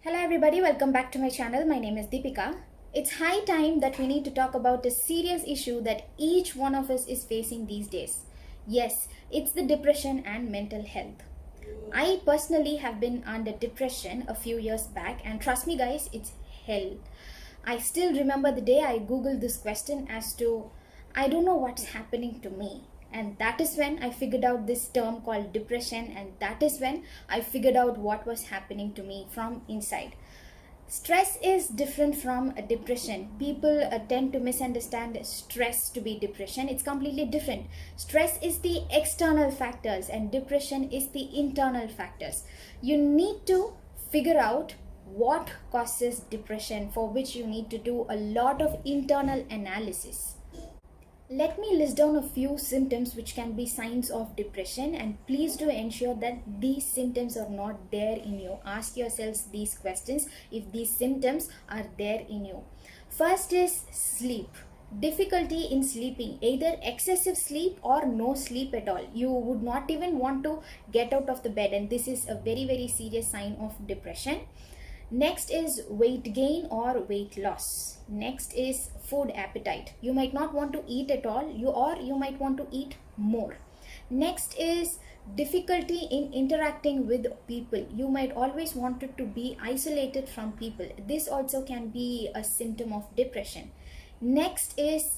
Hello everybody, welcome back to my channel. My name is Deepika. It's high time that we need to talk about a serious issue that each one of us is facing these days. Yes, it's the depression and mental health. I personally have been under depression a few years back, and trust me guys, it's hell. I still remember the day I googled this question as to I don't know what's happening to me. And that is when I figured out this term called depression, and that is when I figured out what was happening to me from inside. Stress is different from a depression. People tend to misunderstand stress to be depression. It's completely different. Stress is the external factors and depression is the internal factors. You need to figure out what causes depression, for which you need to do a lot of internal analysis. Let me list down a few symptoms which can be signs of depression, and please do ensure that these symptoms are not there in you. Ask yourselves these questions if these symptoms are there in you. First is sleep. Difficulty in sleeping, either excessive sleep or no sleep at all. You would not even want to get out of the bed, and this is a very serious sign of depression. Next is weight gain or weight loss. Next is food appetite. You might not want to eat at all, you might want to eat more. Next is difficulty in interacting with people. You might always want to be isolated from people. This also can be a symptom of depression. Next is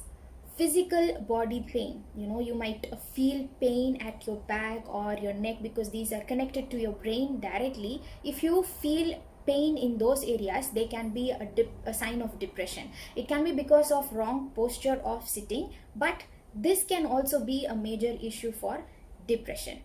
physical body pain. You might feel pain at your back or your neck because these are connected to your brain directly. If you feel pain in those areas, they can be a sign of depression. It can be because of wrong posture of sitting, but this can also be a major issue for depression.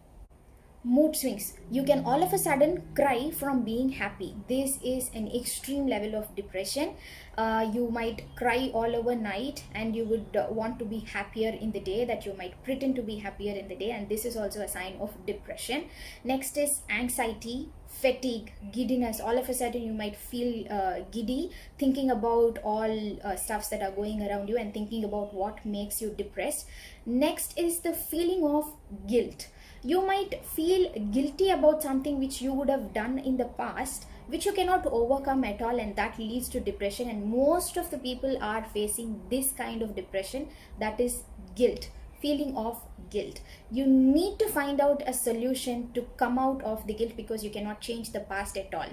Mood swings. You can all of a sudden cry from being happy. This is an extreme level of depression. You might cry all over night, and you would want to be happier in the day, that you might pretend to be happier in the day, and this is also a sign of depression. Next is anxiety, fatigue, giddiness. All of a sudden you might feel giddy, thinking about all stuffs that are going around you and thinking about what makes you depressed. Next is the feeling of guilt. You might feel guilty about something which you would have done in the past, which you cannot overcome at all, and that leads to depression. And most of the people are facing this kind of depression, that is guilt, feeling of guilt. You need to find out a solution to come out of the guilt, because you cannot change the past at all.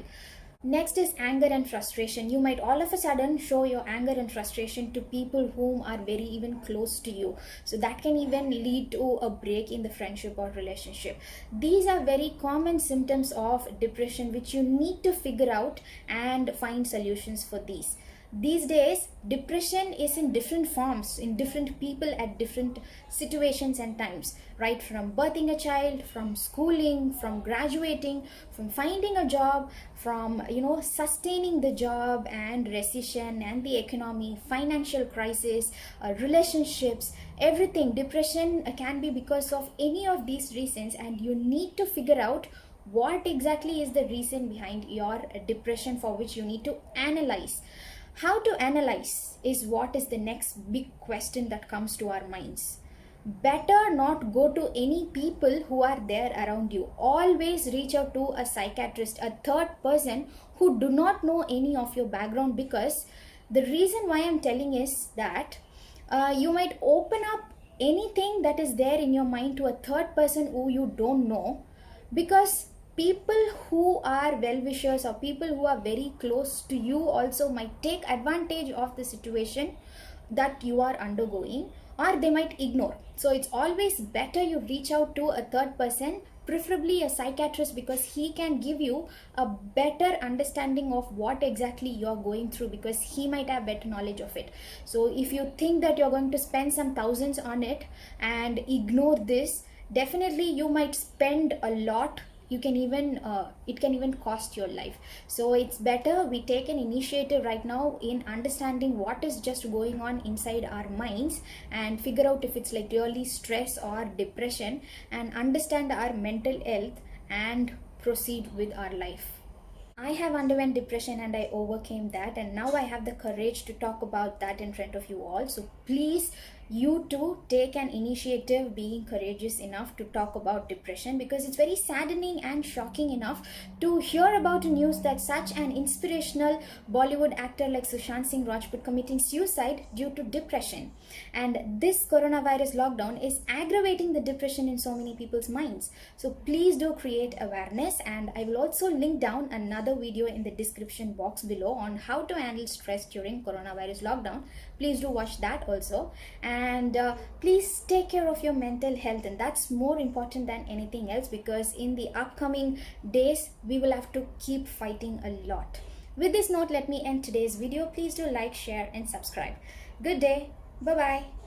Next is anger and frustration. You might all of a sudden show your anger and frustration to people whom are very even close to you. So that can even lead to a break in the friendship or relationship. These are very common symptoms of depression which you need to figure out and find solutions for these. These days, depression is in different forms, in different people at different situations and times, right? From birthing a child, from schooling, from graduating, from finding a job, from sustaining the job, and recession and the economy, financial crisis, relationships, everything. Depression can be because of any of these reasons, and you need to figure out what exactly is the reason behind your depression, for which you need to analyze. How to analyze is what is the next big question that comes to our minds. Better not go to any people who are there around you. Always reach out to a psychiatrist, a third person who do not know any of your background, because the reason why I'm telling is that you might open up anything that is there in your mind to a third person who you don't know, because people who are well-wishers or people who are very close to you also might take advantage of the situation that you are undergoing, or they might ignore. So it's always better you reach out to a third person, preferably a psychiatrist, because he can give you a better understanding of what exactly you're going through, because he might have better knowledge of it. So if you think that you're going to spend some thousands on it and ignore this, definitely you might spend a lot. You can even it can even cost your life. So it's better we take an initiative right now in understanding what is just going on inside our minds, and figure out if it's like really stress or depression, and understand our mental health and proceed with our life. I have underwent depression and I overcame that, and now I have the courage to talk about that in front of you all. So please you too take an initiative being courageous enough to talk about depression, because it's very saddening and shocking enough to hear about a news that such an inspirational Bollywood actor like Sushant Singh Rajput committing suicide due to depression. And this coronavirus lockdown is aggravating the depression in so many people's minds. So please do create awareness, and I will also link down another video in the description box below on how to handle stress during coronavirus lockdown. Please do watch that also. And please take care of your mental health, and that's more important than anything else, because in the upcoming days we will have to keep fighting a lot. With this note, let me end today's video. Please do like, share and subscribe. Good day. Bye bye.